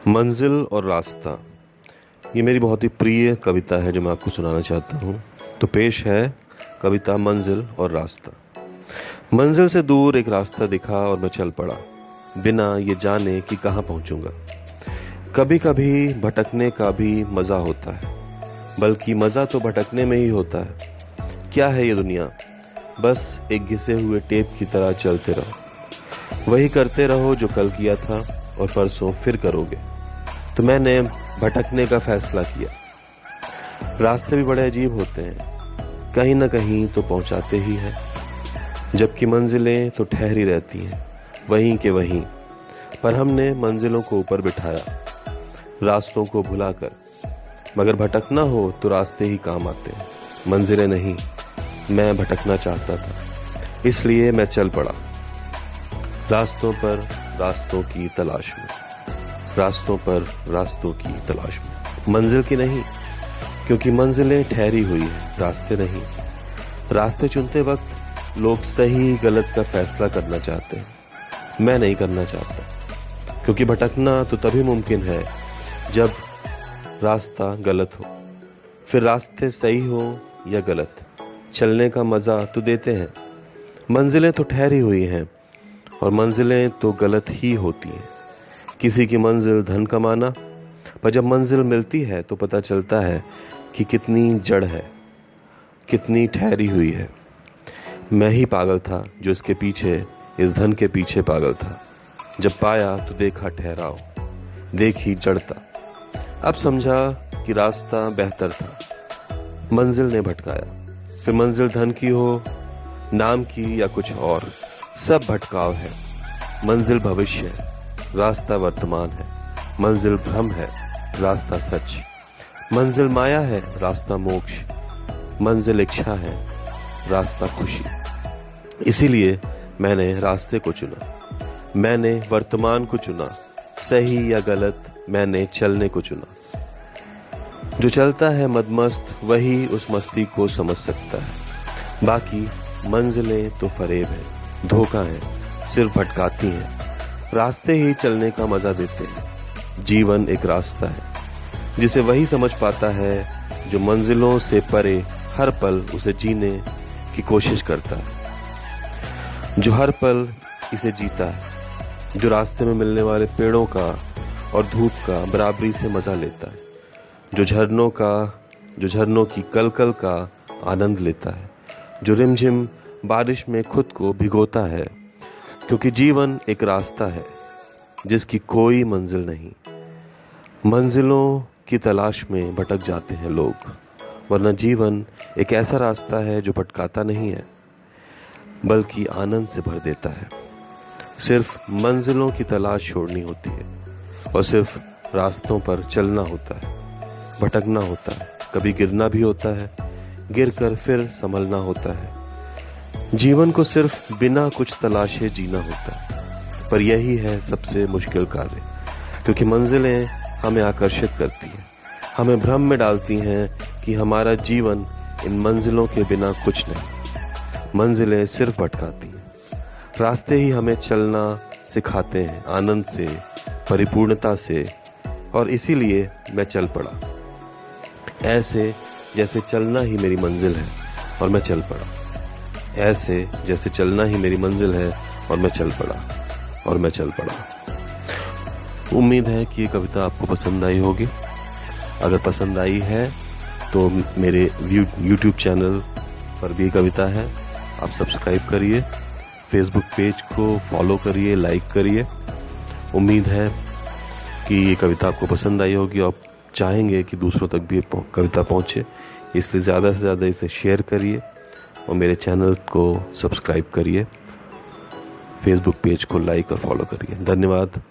मंजिल और रास्ता, ये मेरी बहुत ही प्रिय कविता है जो मैं आपको सुनाना चाहता हूँ। तो पेश है कविता मंजिल और रास्ता। मंजिल से दूर एक रास्ता दिखा और मैं चल पड़ा, बिना ये जाने कि कहाँ पहुँचूंगा। कभी कभी भटकने का भी मज़ा होता है, बल्कि मज़ा तो भटकने में ही होता है। क्या है ये दुनिया, बस एक घिसे हुए टेप की तरह चलते रहो, वही करते रहो जो कल किया था और परसों फिर करोगे। तो मैंने भटकने का फैसला किया। रास्ते भी बड़े अजीब होते हैं, कहीं ना कहीं तो पहुंचाते ही हैं, जबकि मंजिलें तो ठहरी रहती हैं वहीं के वहीं। पर हमने मंजिलों को ऊपर बिठाया, रास्तों को भुलाकर। मगर भटकना हो तो रास्ते ही काम आते हैं, मंजिलें नहीं। मैं भटकना चाहता था, इसलिए मैं चल पड़ा, रास्तों पर रास्तों की तलाश में, रास्तों पर रास्तों की तलाश में। मंजिल की नहीं, क्योंकि मंजिलें ठहरी हुई है, रास्ते नहीं। रास्ते चुनते वक्त लोग सही गलत का फैसला करना चाहते हैं, मैं नहीं करना चाहता। क्योंकि भटकना तो तभी मुमकिन है जब रास्ता गलत हो। फिर रास्ते सही हो या गलत, चलने का मज़ा तो देते हैं। मंजिलें तो ठहरी हुई हैं और मंजिलें तो गलत ही होती हैं। किसी की मंजिल धन कमाना, पर जब मंजिल मिलती है तो पता चलता है कि कितनी जड़ है, कितनी ठहरी हुई है। मैं ही पागल था जो इसके पीछे, इस धन के पीछे पागल था। जब पाया तो देखा ठहराव, देखी जड़ता। अब समझा कि रास्ता बेहतर था, मंजिल ने भटकाया। फिर मंजिल धन की हो, नाम की या कुछ और, सब भटकाव है। मंजिल भविष्य है, रास्ता वर्तमान है। मंजिल भ्रम है, रास्ता सच। मंजिल माया है, रास्ता मोक्ष। मंजिल इच्छा है, रास्ता खुशी। इसीलिए मैंने रास्ते को चुना, मैंने वर्तमान को चुना। सही या गलत, मैंने चलने को चुना। जो चलता है मदमस्त, वही उस मस्ती को समझ सकता है। बाकी मंजिलें तो फरेब है, धोखा है, सिर्फ भटकाती हैं। रास्ते ही चलने का मजा देते हैं। जीवन एक रास्ता है, जिसे वही समझ पाता है जो मंजिलों से परे हर पल उसे जीने की कोशिश करता है, जो हर पल इसे जीता है, जो रास्ते में मिलने वाले पेड़ों का और धूप का बराबरी से मजा लेता है, जो झरनों की कलकल का आनंद लेता है, जो रिमझिम बारिश में खुद को भिगोता है। क्योंकि जीवन एक रास्ता है जिसकी कोई मंजिल नहीं। मंजिलों की तलाश में भटक जाते हैं लोग, वरना जीवन एक ऐसा रास्ता है जो भटकाता नहीं है, बल्कि आनंद से भर देता है। सिर्फ मंजिलों की तलाश छोड़नी होती है और सिर्फ रास्तों पर चलना होता है, भटकना होता है, कभी गिरना भी होता है, गिरकर फिर संभलना होता है। जीवन को सिर्फ बिना कुछ तलाशे जीना होता है, पर यही है सबसे मुश्किल कार्य। क्योंकि मंजिलें हमें आकर्षित करती हैं, हमें भ्रम में डालती हैं कि हमारा जीवन इन मंजिलों के बिना कुछ नहीं। मंजिलें सिर्फ भटकाती हैं, रास्ते ही हमें चलना सिखाते हैं, आनंद से, परिपूर्णता से। और इसीलिए मैं चल पड़ा, ऐसे जैसे चलना ही मेरी मंजिल है और मैं चल पड़ा। ऐसे जैसे चलना ही मेरी मंजिल है और मैं चल पड़ा, और मैं चल पड़ा। उम्मीद है कि ये कविता आपको पसंद आई होगी। अगर पसंद आई है तो मेरे YouTube चैनल पर भी कविता है, आप सब्सक्राइब करिए, फेसबुक पेज को फॉलो करिए, लाइक करिए। उम्मीद है कि ये कविता आपको पसंद आई होगी और चाहेंगे कि दूसरों तक भी कविता पहुंचे, इसलिए ज़्यादा से ज़्यादा इसे शेयर करिए और मेरे चैनल को सब्सक्राइब करिए, फेसबुक पेज को लाइक और फॉलो करिए। धन्यवाद।